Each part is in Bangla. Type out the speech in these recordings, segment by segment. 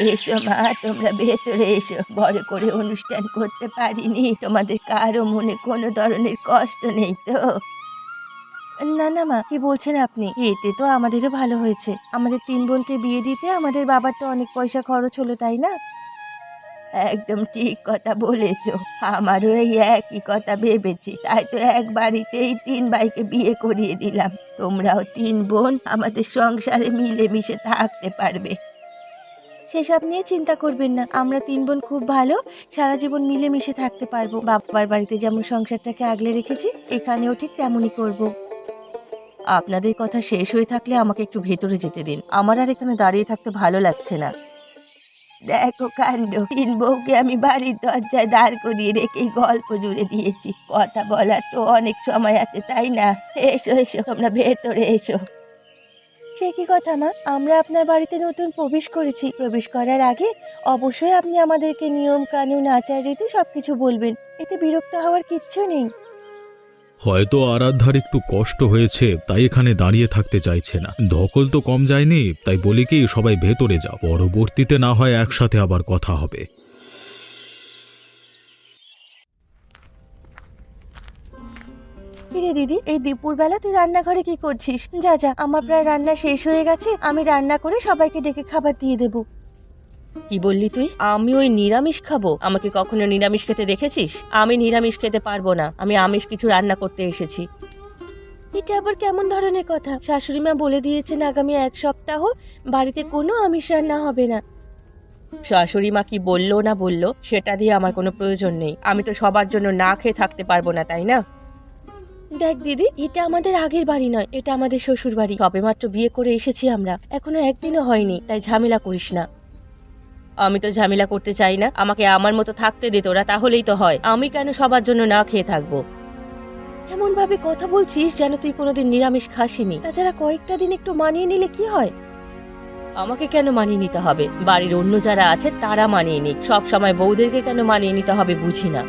এসো মা, তোমরা ভেতরে এসো। বড় করে অনুষ্ঠান করতে পারিনি, তোমাদের কারো মনে কোনো ধরনের কষ্ট নেই তো? না না মা, কি বলছেন আপনি? এতে তো আমাদেরও ভালো হয়েছে। আমাদের ৩ বোনকে বিয়ে দিতে আমাদের বাবার তো অনেক পয়সা খরচ হলো, তাই না? একদম ঠিক কথা বলেছ। আমারও এই একই কথা ভেবেছি, তাই তো এক বাড়িতেই ৩ ভাইকে বিয়ে করিয়ে দিলাম। তোমরাও ৩ বোন আমাদের সংসারে মিলেমিশে থাকতে পারবে। সেসব নিয়ে চিন্তা করবেন না, আমরা ৩ বোন খুব ভালো, সারা জীবন মিলেমিশে থাকতে পারবো। বাবার বাড়িতে যেমন সংসারটাকে আগলে রেখেছি, এখানেও ঠিক তেমনই করব। আপনাদের কথা শেষ হয়ে থাকলে আমাকে একটু ভেতরে যেতে দিন, আমার আর এখানে দাঁড়িয়ে থাকতে ভালো লাগছে না। দেখো কাণ্ড, ৩ বউকে আমি বাড়ির দরজায় দাঁড় করিয়ে রেখেই গল্প জুড়ে দিয়েছি। কথা বলার তো অনেক সময় আছে, তাই না? এসো এসো, তোমরা ভেতরে এসো। সে কি কথা মা, আমরা আপনার বাড়িতে নতুন প্রবেশ করেছি। প্রবেশ করার আগে অবশ্যই আপনি আমাদেরকে নিয়ম কানুন আচার রীতি সবকিছু বলবেন, এতে বিরক্ত হওয়ার কিচ্ছু নেই। হয়তো আরাধ্যার একটু কষ্ট হয়েছে, তাই এখানে দাঁড়িয়ে থাকতে চাইছে না। ধকল তো কম যায়নি, তাই বলি কি সবাই ভেতরে যাও, পরবর্তীতে না হয় একসাথে আবার কথা হবে। কিরে দিদি, এই দুপুরবেলা তুই রান্নাঘরে কি করছিস? যা যা, আমার প্রায় রান্না শেষ হয়ে গেছে, আমি রান্না করে সবাইকে ডেকে খাবার দিয়ে দেব। কি বললি তুই? আমি ওই নিরামিষ খাবো? আমাকে কখনো নিরামিষ খেতে দেখেছিস? আমি নিরামিষ খেতে পারবো না, আমি আমিষ কিছু রান্না করতে এসেছি। এটা আবার কেমন ধরনের কথা? শাশুড়ি মা বলে দিয়েছেন আগামী 1 সপ্তাহ বাড়িতে কোনো আমিষ রান্না হবে না। শাশুড়ি মা কি বললো না বললো সেটা দিয়ে আমার কোনো প্রয়োজন নেই, আমি তো সবার জন্য না খেয়ে থাকতে পারবো না, তাই না? দেখ দিদি, এটা আমাদের আগের বাড়ি নয়, এটা আমাদের শ্বশুর বাড়ি। সবেমাত্র বিয়ে করে এসেছি আমরা, এখনো একদিনও হয়নি, তাই ঝামেলা করিস না। আমি তো ঝামেলা করতে চাই না, আমাকে আমার মতো থাকতে দে তোরা, তাহলেই তো হয়। আমি কেন সবার জন্য না খেয়ে থাকবো? এমন ভাবে কথা বলছিস যেন তুই কোনোদিন নিরামিষ খাসিনি। তাছাড়া কয়েকটা দিন একটু মানিয়ে নিলে কি হয়? আমাকে কেন মানিয়ে নিতে হবে? বাড়ির অন্য যারা আছে তারা মানিয়ে নিক, সব সময় বউদেরকে কেন মানিয়ে নিতে হবে বুঝি না।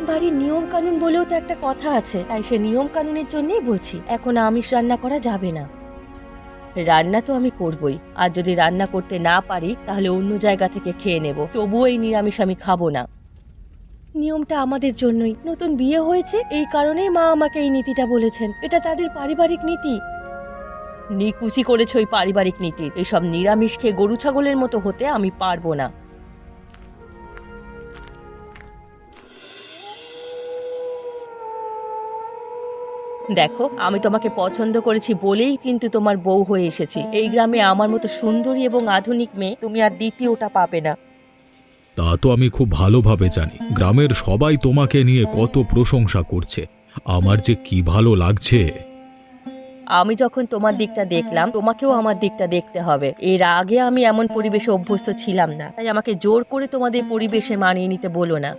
বাড়ির নিয়ম কানুন বলেও তো একটা কথা আছে, তাই সে নিয়ম কানুনের জন্যই বলছি এখন আমিষ রান্না করা যাবে না। রান্না তো আমি করবই, আর যদি রান্না করতে না পারি তাহলে অন্য জায়গা থেকে খেয়ে নেব, তবুও এই নিরামিষ আমি খাবো না। নিয়মটা আমাদের জন্যই, নতুন বিয়ে হয়েছে এই কারণেই মা আমাকে এই নীতিটা বলেছেন, এটা তাদের পারিবারিক নীতি। নিকুচি করেছে ওই পারিবারিক নীতির। এসব নিরামিষ খেয়ে গরু ছাগলের মতো হতে আমি পারবো না। দেখো, আমি তোমাকে পছন্দ করেছি বলেই কিন্তু তোমার বউ হয়ে এসেছি। এই গ্রামে আমার মতো সুন্দরী এবং আধুনিক মেয়ে তুমি আর দ্বিতীয়টা পাবে না। তা তো আমি খুব ভালোভাবে জানি, গ্রামের সবাই তোমাকে নিয়ে কত প্রশংসা করছে, আমার যে কি ভালো লাগছে। আমি যখন তোমার দিকটা দেখলাম, তোমাকেও আমার দিকটা দেখতে হবে। এর আগে আমি এমন পরিবেশে অভ্যস্ত ছিলাম না, তাই আমাকে জোর করে তোমাদের পরিবেশে মানিয়ে নিতে বলো না।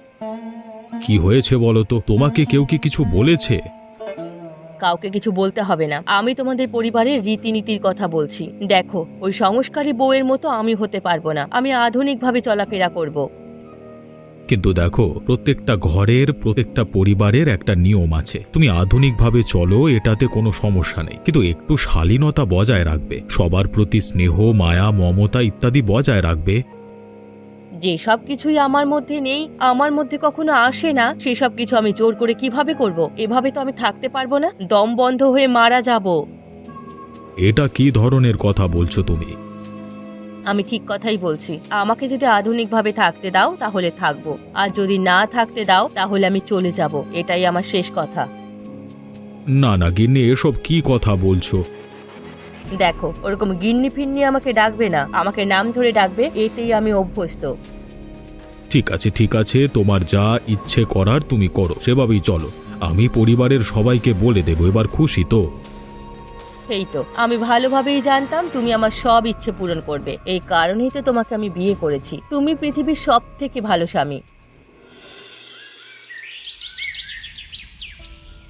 কি হয়েছে বলো তো, তোমাকে কেউ কি কিছু বলেছে? কাউকে কিছু বলতে হবে না, আমি তোমাদের পরিবারের রীতিনীতির কথা বলছি। দেখো, ওই সংস্কারী বউয়ের মতো আমি হতে পারবো না, আমি আধুনিকভাবে চলাফেরা করব। কিন্তু দেখো, প্রত্যেকটা ঘরের প্রত্যেকটা পরিবারের একটা নিয়ম আছে। তুমি আধুনিকভাবে চলো, এটাতে কোনো সমস্যা নেই, কিন্তু একটু শালীনতা বজায় রাখবে, সবার প্রতি স্নেহ মায়া মমতা ইত্যাদি বজায় রাখবে। যে সব কিছুই আমার মধ্যে নেই, আমার মধ্যে কখনো আসে না, সেসব কিছু আমি জোর করে কিভাবে করব? এভাবে তো আমি থাকতে পারবো না, দম বন্ধ হয়ে মারা যাব। এটা কি ধরনের কথা বলছো তুমি? আমি ঠিক কথাই বলছি, আমাকে যদি আধুনিকভাবে থাকতে দাও তাহলে থাকবো, আর যদি না থাকতে দাও তাহলে আমি চলে যাব, এটাই আমার শেষ কথা। না না গিন্নি, এসব কি কথা বলছো? দেখো, ওরকম গিন্নি ফিন্নি আমাকে ডাকবে না, আমাকে নাম ধরে ডাকবে, এতেই আমি অভ্যস্ত। ঠিক আছে ঠিক আছে, তোমার যা ইচ্ছে করার তুমি করো, সেভাবেই চলো। আমি পরিবারের সবাইকে বলে দেবো, এবার খুশি তো? এই তো, আমি ভালোভাবেই জানতাম তুমি আমার সব ইচ্ছে পূরণ করবে, এই কারণেই তো তোমাকে আমি বিয়ে করেছি। তুমি পৃথিবীর সব থেকে ভালো স্বামী।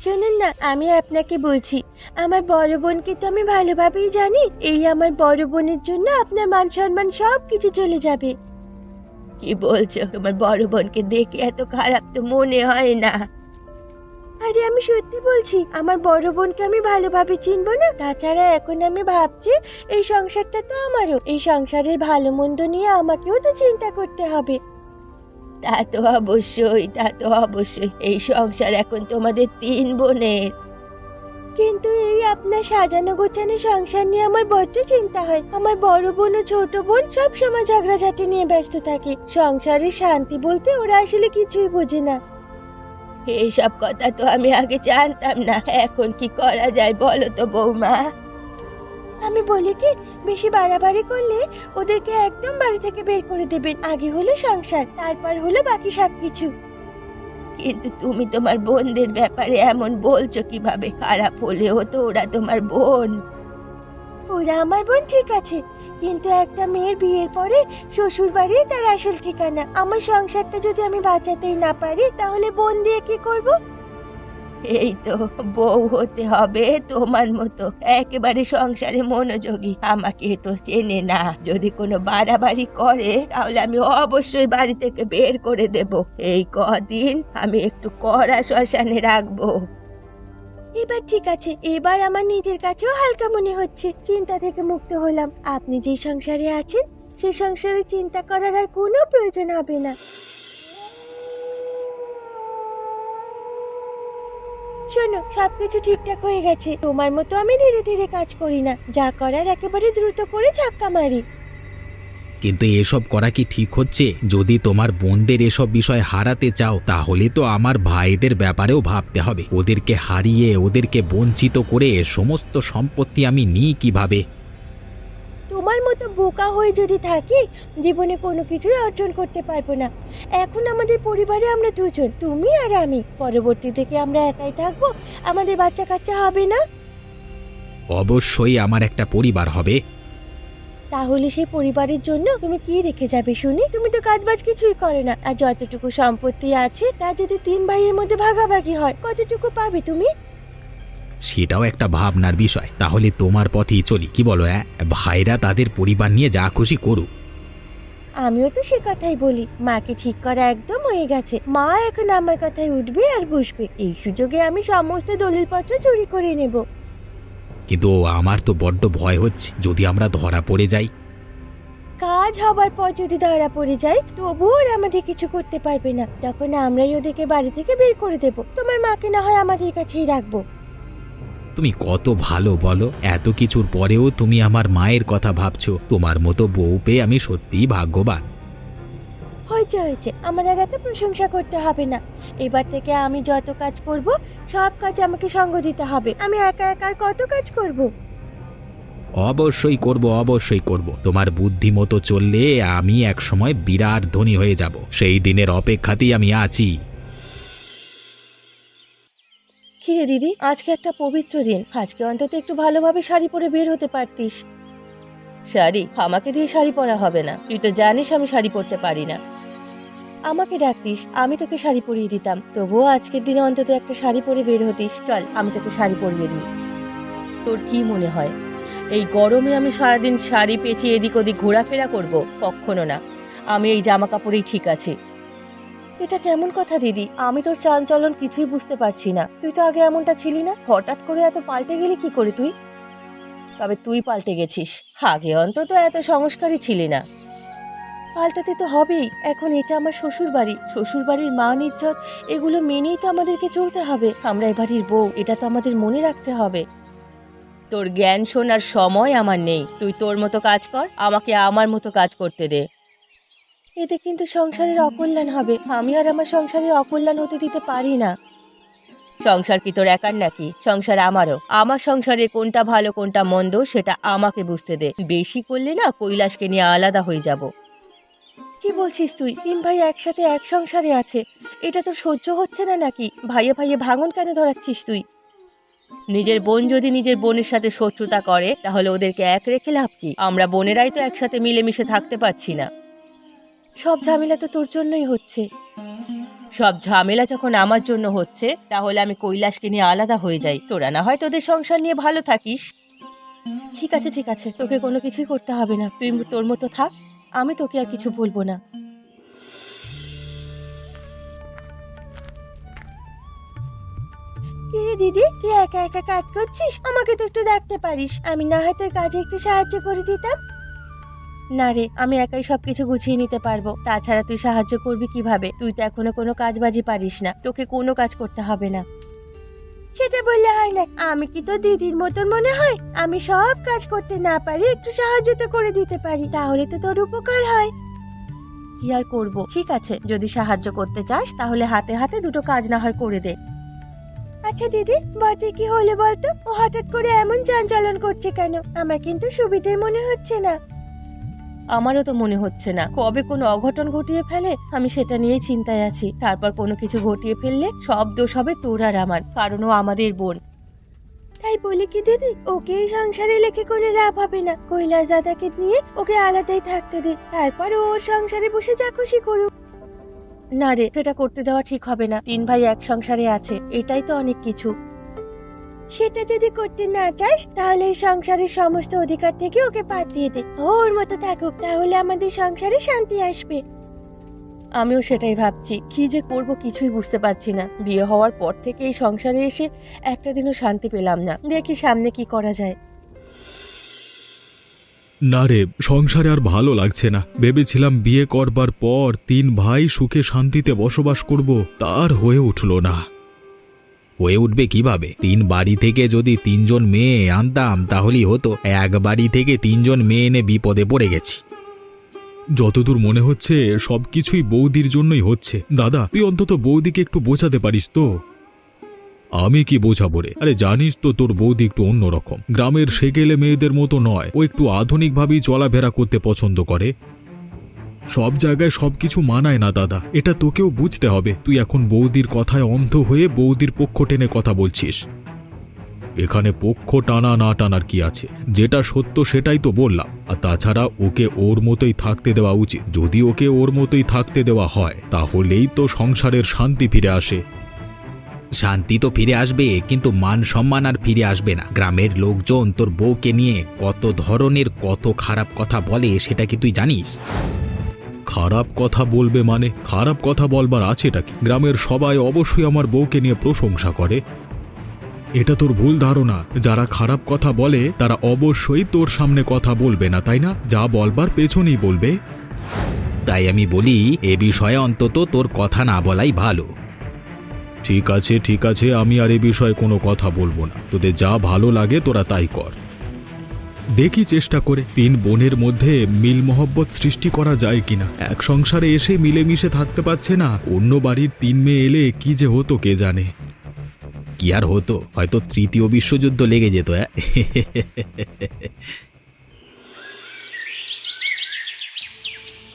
শুনুন না, আমি আপনাকে বলছি, আমার বড় বোনকে তো আমি ভালোভাবেই জানি, এই আমার বড় বোনের জন্য আপনার মান সম্মান সব কিছু চলে যাবে। কি বলছো? তোমার বড় বোনকে দেখে এত খারাপ তো মনে হয় না। আরে আমি সত্যি বলছি, আমার বড় বোনকে আমি ভালোভাবে চিনবো না? তাছাড়া এখন আমি ভাবছি এই সংসারটা তো আমারও, এই সংসারের ভালো মন্দ নিয়ে আমাকেও তো চিন্তা করতে হবে। তা তো অবশ্যই, তা তো অবশ্যই, এই সংসার এখন তোমাদের 3 বোনের। কিন্তু এই আপনার সাজানো গোছানো সংসার নিয়ে আমার বড্ড চিন্তা হয়। আমার বড় বোন ও ছোট বোন সব সময় ঝগড়াঝাটি নিয়ে ব্যস্ত থাকে। সংসারের শান্তি বলতে ওরা আসলে কিছুই বোঝে না। এইসব কথা তো আমি আগে জানতাম না, এখন কি করা যায় বলো তো বৌমা? আমি বলি কি, বেশি বাড়াবাড়ি করলে ওদেরকে একদম বাড়ি থেকে বের করে দেবেন। আগে হলো সংসার, তারপর হলো বাকি সবকিছু। কিন্তু তুমি তোমার বোনদের ব্যাপারে এমন বলছো কিভাবে? খারাপ হলেও তো ওরা তোমার বোন। ওরা আমার বোন ঠিক আছে, কিন্তু একটা মেয়ের বিয়ের পরে শ্বশুর বাড়ি তার আসল ঠিকানা। আমার সংসারটা যদি আমি বাঁচাতেই না পারি, তাহলে বোন দিয়ে কি করব? এই তো, বউ হতে হবে তোমার মতো একেবারে সংসারে মনোযোগী। আমাকে তো চেনে না, যদি কোনো বাড়াবাড়ি করে তাহলে আমি অবশ্যই বাড়ি থেকে বের করে দেব। এই কদিন আমি একটু কড়া শ্মশানে রাখবো। এবার ঠিক আছে, এবার আমার নিজের কাছেও হালকা মনে হচ্ছে, চিন্তা থেকে মুক্ত হলাম। আপনি যে সংসারে আছেন, সে সংসারে চিন্তা করার আর কোনো প্রয়োজন হবে না। শোনো, সবকিছু ঠিকঠাক হয়ে গেছে। তোমার মতো আমি ধীরে ধীরে কাজ করি না, যা করার একেবারে দ্রুত করে ধাক্কা মারি। কিন্তু এসব করা কি ঠিক হচ্ছে? যদি তোমার বোনদের এসব বিষয় হারাতে চাও, তাহলে তো আমার ভাইদের ব্যাপারেও ভাবতে হবে। ওদেরকে হারিয়ে, ওদেরকে বঞ্চিত করে সমস্ত সম্পত্তি আমি নিই কিভাবে? তোমার মতো বোকা হয়ে যদি থাকি, জীবনে কোনো কিছুই অর্জন করতে পারবো না। এখন আমাদের পরিবারে আমরা দুজন, তুমি আর আমি। পরবর্তী থেকে আমরা একাই থাকবো, আমাদের বাচ্চা কাচ্চা হবে না। অবশ্যই আমার একটা পরিবার হবে। তাহলে সেই পরিবারের জন্য তুমি কি রেখে যাবে শুনি? তুমি তো কাজবাজ কিছুই করো না, আর যতটুকু সম্পত্তি আছে তা যদি 3 ভাইয়ের মধ্যে ভাগাভাগি হয়, কতটুকু পাবে তুমি? সেটাও একটা ভাবনার বিষয়। তাহলে তোমার পথেই চলি, কি বলো? ভাইরা তাদের পরিবার নিয়ে যা খুশি করুক। আমিও তো সে কথাই বলি। মাকে ঠিক করা একদম হয়ে গেছে, মা এখন আমার কথায় উঠবে আর বসবে। এই সুযোগে আমি সমস্ত দলিলপত্র চুরি করে নেব। কিন্তু আমার তো বড্ড ভয় হচ্ছে, যদি আমরা ধরা পড়ে যাই। কাজ হবার পর যদি ধরা পড়ে যায়, তবুও ওরা আমাদের কিছু করতে পারবে না। তখন আমরাই ওদেরকে বাড়ি থেকে বের করে দেব। তোমার মাকে না হয় আমাদের কাছেই রাখবো। তুমি কত ভালো বলো, এত কিছুর পরেও তুমি আমার মায়ের কথা ভাবছো। তোমার মতো বউ পেয়ে আমি সত্যিই ভাগ্যবান। হয়েছে হয়েছে, আমার আর এত প্রশংসা করতে হবে না। এবার থেকে আমি যত কাজ করব, সব কাজে আমাকে সঙ্গ দিতে হবে। আমি একা একা আর কত কাজ করব? অবশ্যই করব, অবশ্যই করব। তোমার বুদ্ধি মতো চললে আমি একসময় বিরাট ধনী হয়ে যাব। সেই দিনের অপেক্ষাতেই আমি আছি। কিরে দিদি, আজকে একটা পবিত্র দিন, আজকে অন্তত একটু ভালোভাবে শাড়ি পরে বের হতে পারতিস। শাড়ি? আমাকে দিয়ে শাড়ি পরা হবে না, তুই তো জানিস আমি শাড়ি পরতে পারি না। আমাকে ডাকতিস, আমি তোকে শাড়ি পরিয়ে দিতাম। তবুও আজকের দিনে অন্তত একটা শাড়ি পরে বের হতিস। চল, আমি তোকে শাড়ি পরিয়ে দিই। তোর কি মনে হয় এই গরমে আমি সারাদিন শাড়ি পেঁচিয়ে এদিক ওদিক ঘোরাফেরা করব? কখনো না, আমি এই জামা কাপড়েই ঠিক আছি। এটা কেমন কথা দিদি? আমি তোর চালচলন কিছুই বুঝতে পারছি না। তুই তো আগে এমনটা ছিলি না, হঠাৎ করে এত পাল্টে গেলি কি করে তুই? তবে তুই পাল্টে গেছিস, আগে অন্তত এত সংস্কারী ছিলি না। পাল্টাতে তো হবেই। এখন এটা আমার শ্বশুর বাড়ি, শ্বশুর বাড়ির মান ইজ্জত এগুলো মেনেই তো আমাদেরকে চলতে হবে। আমরা এ বাড়ির বউ, এটা তো আমাদের মনে রাখতে হবে। তোর জ্ঞান শোনার সময় আমার নেই। তুই তোর মতো কাজ কর, আমাকে আমার মতো কাজ করতে দে। এতে কিন্তু সংসারের অকল্যাণ হবে। আমি আর আমার সংসারের অকল্যাণ হতে দিতে পারি না। সংসার কি তোর একার নাকি? সংসার আমারও। আমার সংসারে কোনটা ভালো কোনটা মন্দ সেটা আমাকে বুঝতে দে। বেশি করলে না কৈলাসকে নিয়ে আলাদা হয়ে যাব। কি বলছিস তুই? 3 ভাই একসাথে এক সংসারে আছে, এটা তো সহ্য হচ্ছে না নাকি? ভাইয়ে ভাইয়ে ভাঙন কেন ধরাচ্ছিস তুই? নিজের বোন যদি নিজের বোনের সাথে শত্রুতা করে, তাহলে ওদেরকে এক রেখে লাভ কি? আমরা বোনেরাই তো একসাথে মিলেমিশে থাকতে পারছি না। সব ঝামেলা তো তোর জন্যই হচ্ছে। সব ঝামেলা যখন আমার জন্য হচ্ছে, তাহলে আমি কৈলাসকে নিয়ে আলাদা হয়ে যাই। তোরা না হয় তোদের সংসার নিয়ে ভালো থাকিস। ঠিক আছে ঠিক আছে, তোকে কোনো কিছুই করতে হবে না। তুই তোর মতো থাক, আমি তোকে আর কিছু বলবো না। কি রে দিদি, তুই একা একা কাজ করছিস? আমাকে তো একটু দেখতে পারিস, আমি না হয় তোর কাজে একটু সাহায্য করে দিতাম। না রে, আমি একাই সবকিছু গুছিয়ে নিতে পারবো। তাছাড়া তুই সাহায্য করবি কিভাবে? তুই তো এখনো কোনো কাজবাজি পারিস না, তোকে কোনো কাজ করতে হবে না। সেটা বললে হয় না, আমি কি তোর দিদির মতন মনে হয়? আমি সব কাজ করতে না পারি, একটু সাহায্য তো করে দিতে পারি, তাহলে তো তোর উপকার হয়। কি আর করবো, ঠিক আছে, যদি সাহায্য করতে চাস তাহলে হাতে হাতে দুটো কাজ না হয় করে দে। আচ্ছা দিদি, বটে কি হলো বলতো? ও হঠাৎ করে এমন চাঞ্চলন করছে কেন? আমার কিন্তু সুবিধের মনে হচ্ছে না। আমারও তো মনে হচ্ছে না, কবে কোনো অঘটন ঘটিয়ে ফেলে, আমি সেটা নিয়েই চিন্তায় আছি। তারপর কোনো কিছু ঘটিয়ে ফেললে সব দোষ হবে তোর আর আমার, কারণ ও আমাদের বোন। তাই বলি কি দিদি, ওকে এই সংসারে লেখে কোনো লাভ হবে না। কৈলাস দাদাকে নিয়ে ওকে আলাদাই থাকতে দে, তারপর ও ওর সংসারে বসে যা খুশি করুক। না রে, সেটা করতে দেওয়া ঠিক হবে না। 3 ভাই এক সংসারে আছে, এটাই তো অনেক কিছু। সেটা যদি করতে না চাস তাহলে এই সংসারের সমস্ত অধিকার থেকে ওকে বাদ দিয়ে দে, ওর মতো থাকুক, তাহলে আমাদের সংসারে শান্তি আসবে। আমিও সেটাই ভাবছি, কি যে করব কিছুই বুঝতে পারছি না। বিয়ে হওয়ার পর থেকে এই সংসারে এসে একটা দিনও শান্তি পেলাম না। দেখি সামনে কি করা যায়। না রে, সংসারে আর ভালো লাগছে না। ভেবেছিলাম বিয়ে করবার পর 3 ভাই সুখে শান্তিতে বসবাস করব, তার হয়ে উঠল না। হয়ে উঠবে কিভাবে? 3 বাড়ি থেকে যদি 3 জন মেয়ে আনতাম তাহলেই হতো। এক বাড়ি থেকে 3 জন মেয়ে এনে বিপদে পড়ে গেছি। যতদূর মনে হচ্ছে সবকিছুই বৌদির জন্যই হচ্ছে। দাদা, তুই অন্তত বৌদিকে একটু বোঝাতে পারিস তো? আমি কি বোঝাবো রে? আরে জানিস তো তোর বৌদি একটু অন্যরকম, গ্রামের সেকেলে মেয়েদের মতো নয়। ও একটু আধুনিকভাবেই চলাফেরা করতে পছন্দ করে। সব জায়গায় সবকিছু মানায় না দাদা, এটা তোকেও বুঝতে হবে। তুই এখন বৌদির কথায় অন্ধ হয়ে বৌদির পক্ষ টেনে কথা বলছিস। এখানে পক্ষ টানা না টানার কি আছে? যেটা সত্য সেটাই তো বললাম। আর তাছাড়া ওকে ওর মতোই থাকতে দেওয়া উচিত। যদি ওকে ওর মতোই থাকতে দেওয়া হয় তাহলেই তো সংসারের শান্তি ফিরে আসে। শান্তি তো ফিরে আসবে, কিন্তু মান সম্মান আর ফিরে আসবে না। গ্রামের লোকজন তোর বউকে নিয়ে কত ধরনের কত খারাপ কথা বলে, সেটা কি তুই জানিস? খারাপ কথা বলবে মানে? খারাপ কথা বলবার আছেটা কি? গ্রামের সবাই অবশ্যই আমার বউকে নিয়ে প্রশংসা করে। এটা তোর ভুল ধারণা। যারা খারাপ কথা বলে তারা অবশ্যই তোর সামনে কথা বলবে না, তাই না? যা বলবার পেছনেই বলবে। তাই আমি বলি, এ বিষয়ে অন্তত তোর কথা না বলাই ভালো। ঠিক আছে ঠিক আছে, আমি আর এ বিষয়ে কোনো কথা বলবো না। তোদের যা ভালো লাগে তোরা তাই কর। দেখি চেষ্টা করে 3 বোনের মধ্যে মিল মহব্বত সৃষ্টি করা যায় কিনা। এক সংসারে এসে মিলেমিশে থাকতে পারছে না, অন্য বাড়ির 3 মেয়ে এলে কি যে হতো কে জানে। কি আর হতো, হয়তো 3য় বিশ্বযুদ্ধ লেগে যেত।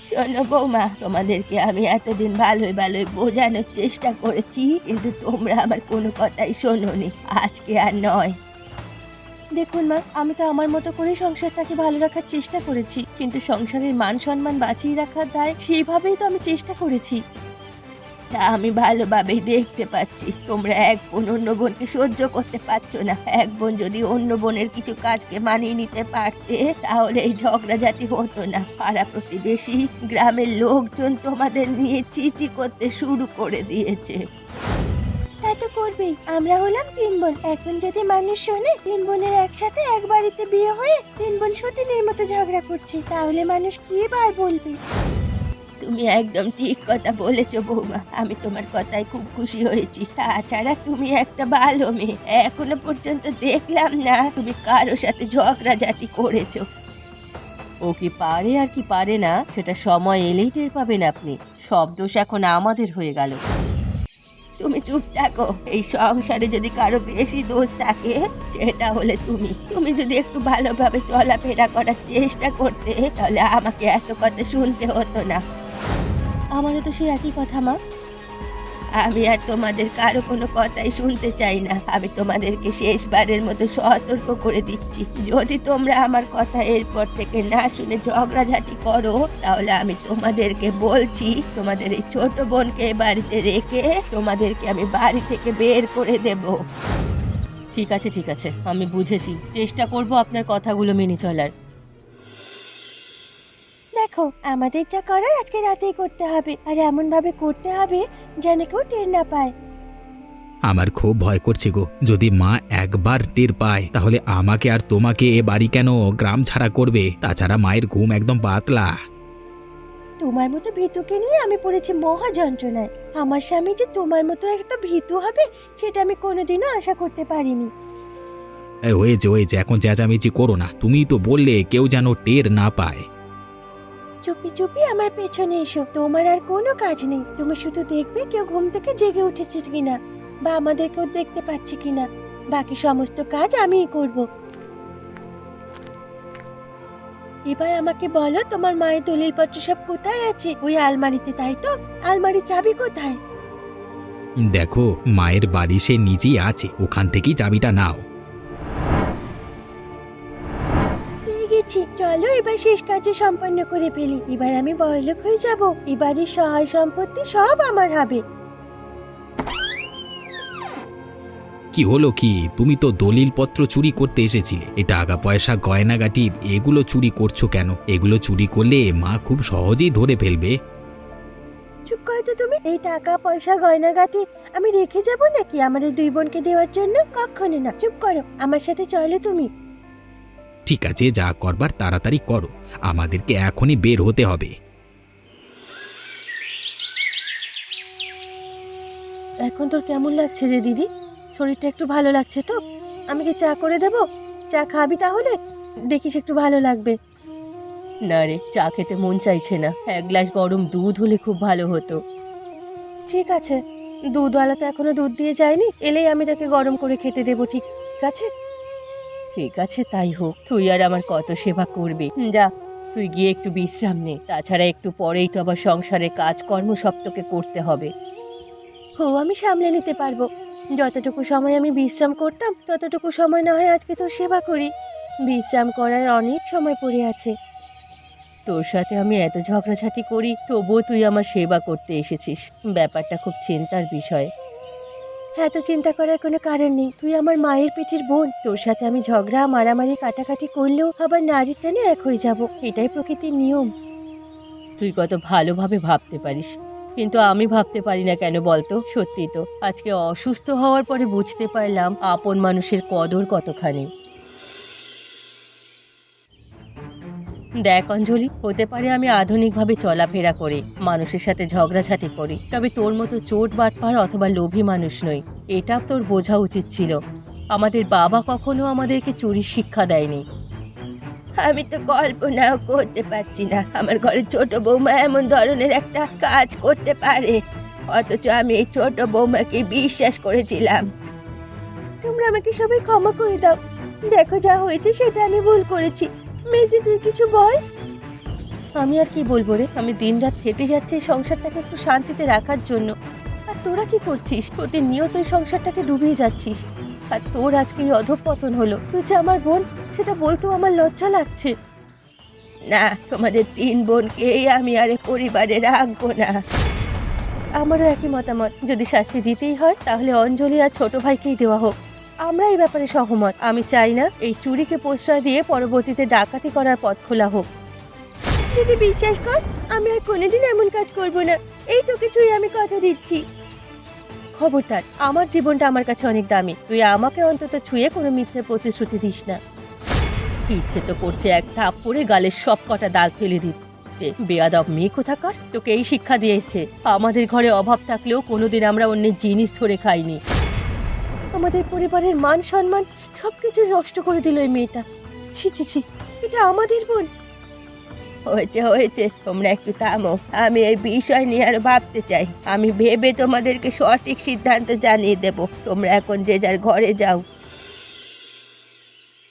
শোনো বৌমা, তোমাদেরকে আমি এতদিন ভালোই ভালোই বোঝানোর চেষ্টা করেছি, কিন্তু তোমরা আমার কোনো কথাই শোনোনি। আজকে আর নয়। দেখুন মা, আমি তো আমার মতো করে সংসারটাকে ভালো রাখার চেষ্টা করেছি, কিন্তু সংসারের মান সম্মান বাঁচিয়ে রাখার দায় সেইভাবেই তো আমি চেষ্টা করেছি। তা আমি ভালোভাবেই দেখতে পাচ্ছি, তোমরা এক বোন অন্য বোনকে সহ্য করতে পারছো না। এক বোন যদি অন্য বোনের কিছু কাজকে মানিয়ে নিতে পারতে তাহলে এই ঝগড়াঝাটি হতো না। পাড়া প্রতিবেশী, গ্রামের লোকজন তোমাদের নিয়ে চিচি করতে শুরু করে দিয়েছে। তা তো করবেই, আমরা হলাম 3 বোন। এখন যদি মানুষ শোনে 3 বোনের একসাথে এক বাড়িতে বিয়ে হয়ে 3 বোন সতীনের মতো ঝগড়া করছে, তাহলে মানুষ কি বার বলবে? তুমি একদম ঠিক কথা বলেছো বৌমা, আমি তোমার কথায় খুব খুশি হয়েছি। তাছাড়া তুমি একটা ভালো মেয়ে, এখনো পর্যন্ত দেখলাম না তুমি কারোর সাথে ঝগড়াঝাটি করেছো। ও কি পারে আর কি পারে না সেটা সময় এলেই টের পাবেন আপনি। সব দোষ এখন আমাদের হয়ে গেল। তুমি চুপ থাকো। এই সংসারে যদি কারো বেশি দোষ থাকে সেটা হলে তুমি যদি একটু ভালোভাবে চলাফেরা করার চেষ্টা করতে তাহলে আমাকে এত কথা শুনতে হতো না। আমারও তো সেই একই কথা মা। আমি আর তোমাদের কারো কোনো কথাই শুনতে চাই না। আমি তোমাদেরকে শেষবারের মতো সতর্ক করে দিচ্ছি, যদি তোমরা আমার কথা এরপর থেকে না শুনে ঝগড়াঝাটি করো তাহলে আমি তোমাদেরকে বলছি, তোমাদের এই ছোট বোনকে বাড়িতে রেখে তোমাদেরকে আমি বাড়ি থেকে বের করে দেব। ঠিক আছে ঠিক আছে, আমি বুঝেছি, চেষ্টা করব আপনার কথাগুলো মেনে চলার। দেখো, আমাদের যা করার আজকে রাতেই করতে হবে, আর এমন ভাবে করতে হবে যেন কেউ টের না পায়। আমার খুব ভয় করছে গো, যদি মা একবার টের পায় তাহলে আমাকে আর তোমাকে এ বাড়ি কেন গ্রাম ছাড়া করবে। তাছাড়া মায়ের ঘুম একদম পাতলা। তোমার মতো ভীতুকে নিয়ে আমি পড়েছি মহা যন্ত্রণায়। আমার স্বামী যে তোমার মতো একটা ভীতু হবে সেটা আমি কোনোদিনও আশা করতে পারিনি। হয়েছে হয়েছে, এখন চেঁচামেচি করো না। তুমি তো বললে কেউ যেন টের না পায়। চুপি চুপি আমার পেছনে এসো, তোমার আর কোনো কাজ নেই। তুমি শুধু দেখবে কেউ ঘুম থেকে জেগে উঠেছে কিনা বা আমাদের কেউ দেখতে পাচ্ছে কিনা। বাকি সমস্ত কাজ আমিই করব। এবার আমাকে বলো, তোমার মায়ের দলিলপত্র সব কোথায় আছে? ওই আলমারিতে, তাই তো? আলমারির চাবি কোথায়? দেখো, মায়ের বাড়ি সে নিজেই আছে, ওখান থেকেই চাবিটা নাও। পেয়ে গেছি, চলো এবার শেষ কার্য সম্পন্ন করে ফেলি। এবার আমি বড়লোক হয়ে যাব, এবারের সহায় সম্পত্তি সব আমার হবে। কি হলো কি? তুমি তো দলিলপত্র চুরি করতে এসেছিলে, এই টাকা পয়সা গয়নাগাটি এগুলো চুরি করছো কেন? এগুলো চুরি করলে মা খুব সহজেই ধরে ফেলবে। চুপ করো তো তুমি। এই টাকা পয়সা গয়নাগাটি আমি রেখে যাব নাকি আমার এই দুই বোনকে দেওয়ার জন্য? কখনো না। চুপ করো, আমার সাথে চলো তুমি। ঠিক আছে, যা করবার তাড়াতাড়ি করো, আমাদেরকে এখনই বের হতে হবে। এখন তোর কেমন লাগছে রে দিদি? শরীরটা একটু ভালো লাগছে তো? আমি কি চা করে দেব? চা খাবি তাহলে? দেখিস একটু ভালো লাগবে। না রে, চা খেতে মন চাইছে না। এক গ্লাস গরম দুধ হলে খুব ভালো হতো। ঠিক আছে, দুধওয়ালা তো এখনো দুধ দিয়ে যায়নি, এলেই আমি তাকে গরম করে খেতে দেবো। ঠিক আছে, ঠিক আছে, তাই হোক। তুই আর আমার কত সেবা করবি। যা, তুই গিয়ে একটু বিশ্রাম নে। তাছাড়া একটু পরেই তো আবার সংসারে কাজকর্ম সব তোকে করতে হবে। আমি সামলে নিতে পারবো। যতটুকু সময় আমি বিশ্রাম করতাম ততটুকু সময় না হয় আজকে তোর সেবা করি। বিশ্রাম করার অনেক সময় পড়ে আছে। তোর সাথে আমি এত ঝগড়াঝাটি করি, তবুও তুই আমার সেবা করতে এসেছিস। ব্যাপারটা খুব চিন্তার বিষয়। এত চিন্তা করার কোনো কারণ নেই। তুই আমার মায়ের পেটের বোন। তোর সাথে আমি ঝগড়া মারামারি কাটাকাটি করলেও আবার নারীর টানে এক হয়ে যাব। এটাই প্রকৃতির নিয়ম। তুই কত ভালোভাবে ভাবতে পারিস, কিন্তু আমি ভাবতে পারি না কেন বলতো? সত্যি তো, আজকে অসুস্থ হওয়ার পরে বুঝতে পারলাম আপন মানুষের কদর কতখানি। দেখ অঞ্জলি, হতে পারে আমি আধুনিকভাবে চলাফেরা করি, মানুষের সাথে ঝগড়াঝাটি করি, তবে তোর মতো চোট বাটপার অথবা লোভী মানুষ নই। এটা তোর বোঝা উচিত ছিল। আমাদের বাবা কখনো আমাদেরকে চুরির শিক্ষা দেয়নি। আমি তো কল্পনাও করতে পারছি না আমার ঘরে ছোট বৌমা এমন ধরনের একটা কাজ করতে পারে, অথচ আমি এই ছোট বৌমাকে বিশ্বাস করেছিলাম। তোমরা আমাকে সবাই ক্ষমা করে দাও। দেখো, যা হয়েছে সেটা আমি ভুল করেছি। মেজদি, তুই কিছু বল। আমি আর কি বলবো রে? আমি দিনরাত খেটে যাচ্ছি এই সংসারটাকে একটু শান্তিতে রাখার জন্য, আর তোরা কি করছিস? প্রতিনিয়ত এই সংসারটাকে ডুবিয়ে যাচ্ছিস। আর তোর আজকে এই অধঃপতন হলো। তুই যে আমার বোন, সেটা বলতেও আমার লজ্জা লাগছে। না, তোমাদের তিন বোনকেই আমি আর পরিবারে রাখবো না। আমারও একই মতামত। যদি শাস্তি দিতেই হয় তাহলে অঞ্জলি আর ছোট ভাইকেই দেওয়া হোক। আমরা এই ব্যাপারে সহমত। আমি চাই না এই চুরিকে প্রশ্রয় দিয়ে পরবর্তীতে ডাকাতি করার পথ খোলা হোক। দিদি, বিশ্বাস কর, আমি আর কোনোদিন এমন কাজ করব না। এই তো কিছুই আমি কথা দিচ্ছি। খবরদার, আমার জীবনটা আমার কাছে অনেক দামি। তুই আমাকে অন্তত ছুঁয়ে কোনো মিথ্যে প্রতিশ্রুতি দিস না। ইচ্ছে তো করছে এক থাপ্পড়ে গালের সব কটা দাল ফেলে দিতে। বেয়াদব মেয়ে কোথাকার, তোকে এই শিক্ষা দিয়ে এসছে। আমাদের ঘরে অভাব থাকলেও কোনোদিন আমরা অন্যের জিনিস ধরে খাইনি। আমাদের পরিবারের মান সম্মান সবকিছু নষ্ট করে দিল এই মেয়েটা। ছি ছি ছি, এটা আমাদের বোন। হয়েছে হয়েছে, তোমরা একটু থামো। আমি এই বিষয় নিয়ে আর ভাবতে চাই। আমি ভেবে তোমাদেরকে সঠিক সিদ্ধান্ত জানিয়ে দেব। তোমরা এখন যে যার ঘরে যাও।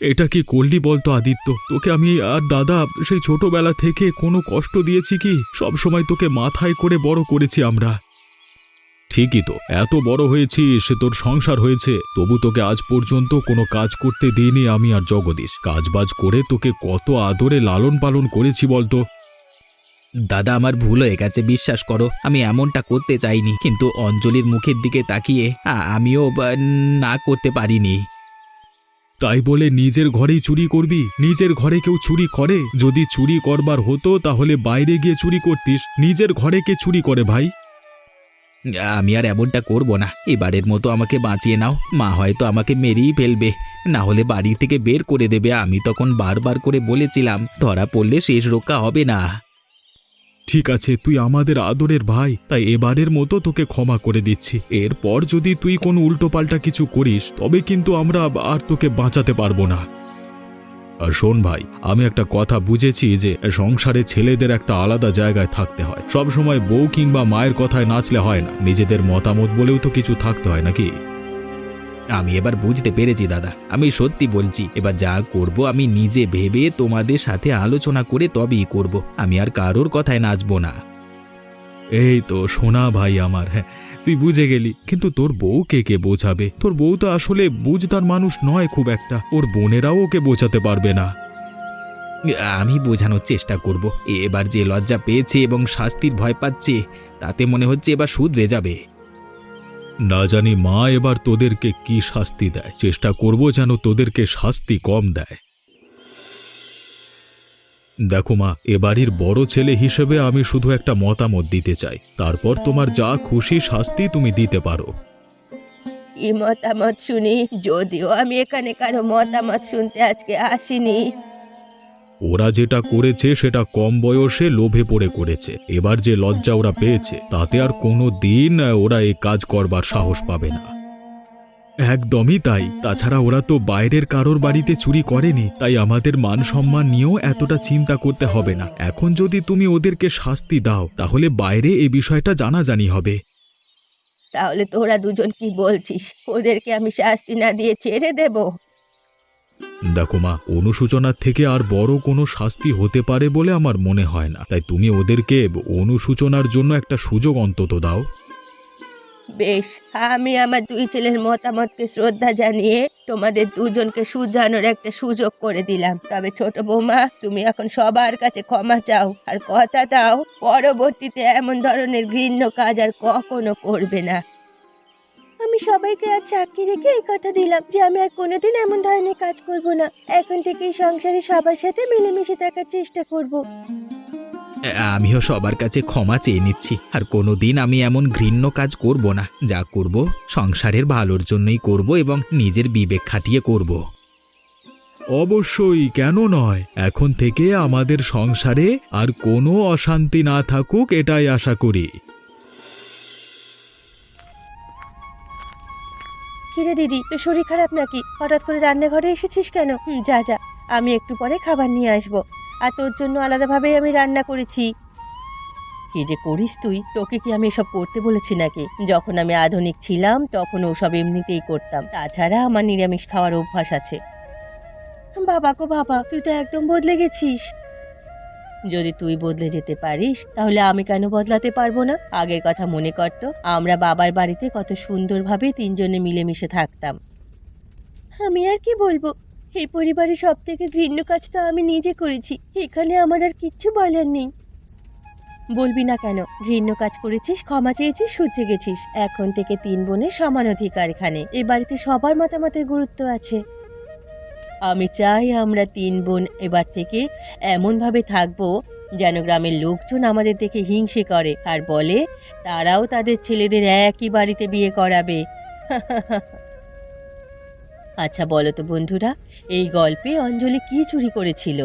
এটা কি করলি বলতো আদিত্য? তোকে আমি আর দাদা সেই ছোটবেলা থেকে কোনো কষ্ট দিয়েছি কি? সব সময় তোকে মাথায় করে বড় করেছি আমরা। ঠিকই তো, এত বড় হয়েছিস, তোর সংসার হয়েছে, তবু তোকে আজ পর্যন্ত কোনো কাজ করতে দিইনি আমি আর জগদীশ। কাজবাজ করে তোকে কত আদরে লালন পালন করেছি বলতো। দাদা, আমার ভুল হয়ে গেছে, বিশ্বাস করো। আমি এমনটা করতে চাইনি, কিন্তু অঞ্জলির মুখের দিকে তাকিয়ে আমিও না করতে পারিনি। তাই বলে নিজের ঘরেই চুরি করবি? নিজের ঘরে কেউ চুরি করে? যদি চুরি করবার হতো তাহলে বাইরে গিয়ে চুরি করতিস। নিজের ঘরে কে চুরি করে ভাই? আমি আর এমনটা করব না, এবারের মতো আমাকে বাঁচিয়ে নাও। মা হয়তো আমাকে মেরেই ফেলবে, না হলে বাড়ি থেকে বের করে দেবে। আমি তখন বারবার করে বলেছিলাম ধরা পড়লে শেষ রক্ষা হবে না। ঠিক আছে, তুই আমাদের আদরের ভাই, তাই এবারের মতো তোকে ক্ষমা করে দিচ্ছি। এরপর যদি তুই কোনো উল্টোপাল্টা কিছু করিস তবে কিন্তু আমরা আর তোকে বাঁচাতে পারবো না। আর শোন ভাই, আমি একটা কথা বুঝেছি যে সংসারে ছেলেদের একটা আলাদা জায়গায় থাকতে হয়। সব সময় বউ কিংবা মায়ের কথায় নাচলে হয় না, নিজেদের মতামত বলেও তো কিছু থাকতে হয় নাকি? আমি এবার বুঝতে পেরেছি দাদা, আমি সত্যি বলছি। এবার যা করব আমি নিজে ভেবে তোমাদের সাথে আলোচনা করে তবেই করব। আমি আর কারোর কথায় নাচবো না। এই তো সোনা ভাই আমার, হ্যাঁ তুই বুঝে গেলি, কিন্তু তোর বউকে কে বোঝাবে? তোর বউ তো আসলে বুঝদার মানুষ নয় খুব একটা, ওর বোনেরাও ওকে বোঝাতে পারবে না। আমি বোঝানোর চেষ্টা করব। এবার যে লজ্জা পেয়েছে এবং শাস্তির ভয় পাচ্ছে, তাতে মনে হচ্ছে এবার শুধরে যাবে। না জানি মা এবার তোদেরকে কি শাস্তি দেয়, চেষ্টা করব যেন তোদেরকে শাস্তি কম দেয়। দেখো মা, এবাড়ির বড় ছেলে হিসেবে আমি শুধু একটা মতামত দিতে চাই, তারপর তোমার যা খুশি শাস্তি তুমি দিতে পারো। কি মতামত শুনি? যদিও আমি এখানে কারো মতামত শুনতে আজকে আসিনি। ওরা যেটা করেছে সেটা কম বয়সে লোভে পড়ে করেছে। এবার যে লজ্জা ওরা পেয়েছে তাতে আর কোনো দিন ওরা এই কাজ করবার সাহস পাবে না। একদমই তাই। তাছাড়া ওরা তো বাইরের কারোর বাড়িতে চুরি করেনি, তাই আমাদের মান সম্মান নিয়েও এতটা চিন্তা করতে হবে না। এখন যদি তুমি ওদেরকে শাস্তি দাও তাহলে বাইরে এই বিষয়টা জানাজানি হবে। তাহলে তোরা দুজন কি বলছিস? ওদেরকে আমি শাস্তি না দিয়ে ছেড়ে দেব? দেখো মা, অনুশোচনার থেকে আর বড় কোনো শাস্তি হতে পারে বলে আমার মনে হয় না, তাই তুমি ওদেরকে অনুশোচনার জন্য একটা সুযোগ অন্তত দাও। বেশ, আমি আমার দুই ছেলের মতামতকে শ্রদ্ধা জানিয়ে তোমাদের দুজনকে শুধরানোর একটা সুযোগ করে দিলাম। তবে ছোট বৌমা, তুমি এখন সবার কাছে ক্ষমা চাও, আর কথা দাও পরবর্তীতে এমন ধরনের ঘৃণ্য কাজ আর কখনো করবে না। আমি সবাইকে আজ সাক্ষী রেখে এই কথা দিলাম যে আমি আর কোনোদিন এমন ধরনের কাজ করব না। এখন থেকে এই সংসারে সবার সাথে মিলেমিশে থাকার চেষ্টা করব। আমিও সবার কাছে ক্ষমা চেয়ে নিচ্ছি, আর কোনোদিন আমি এমন ঘৃণ্য কাজ করব না। যা করব সংসারের ভালোর জন্যই করব এবং নিজের বিবেক খাটিয়ে করব। অবশ্যই, কেন নয়। এখন থেকে আমাদের সংসারে আর কোনো অশান্তি না থাকুক, এটাই আশা করি। কিরে দিদি, তোর শরীর খারাপ নাকি? হঠাৎ করে রান্নাঘরে এসেছিস কেন? যা যা, আমি একটু পরে খাবার নিয়ে আসবো। আর তোর জন্য আলাদাভাবেই আমি রান্না করেছি। কি যে করিস তুই? তোকে কি আমি এসব করতে বলেছি নাকি? যখন আমি আধুনিক ছিলাম তখন ওসব এমনিতেই করতাম। তাছাড়া আমার নিরামিষ খাওয়ার অভ্যাস আছে। বাবা গো বাবা, তুই তো একদম বদলে গেছিস। যদি তুই বদলে যেতে পারিস তাহলে আমি কেন বদলাতে পারবো না? আগের কথা মনে কর তো, আমরা বাবার বাড়িতে কত সুন্দরভাবে তিনজনে মিলেমিশে থাকতাম। আমি আর কি বলবো, এই পরিবারের সব থেকে ঘৃণ্য কাজ তো আমি নিজে করেছি। এখানে আমার আর কিচ্ছু বলার নেই। বলবি না কেন? ঘৃণ্য কাজ করেছিস, ক্ষমা চেয়েছিস, শুধরে গেছিস। এখন থেকে তিন বোনের সমান অধিকার এখানে। এই বাড়িতে সবার মতামতের গুরুত্ব আছে। আমি চাই আমরা তিন বোন এবার থেকে এমনভাবে থাকবো যেন গ্রামের লোকজন আমাদের দেখে হিংসে করে আর বলে তারাও তাদের ছেলেদের একই বাড়িতে বিয়ে করাবে। আচ্ছা বলো তো বন্ধুরা, এই গল্পে অঞ্জলি কি চুরি করেছিল?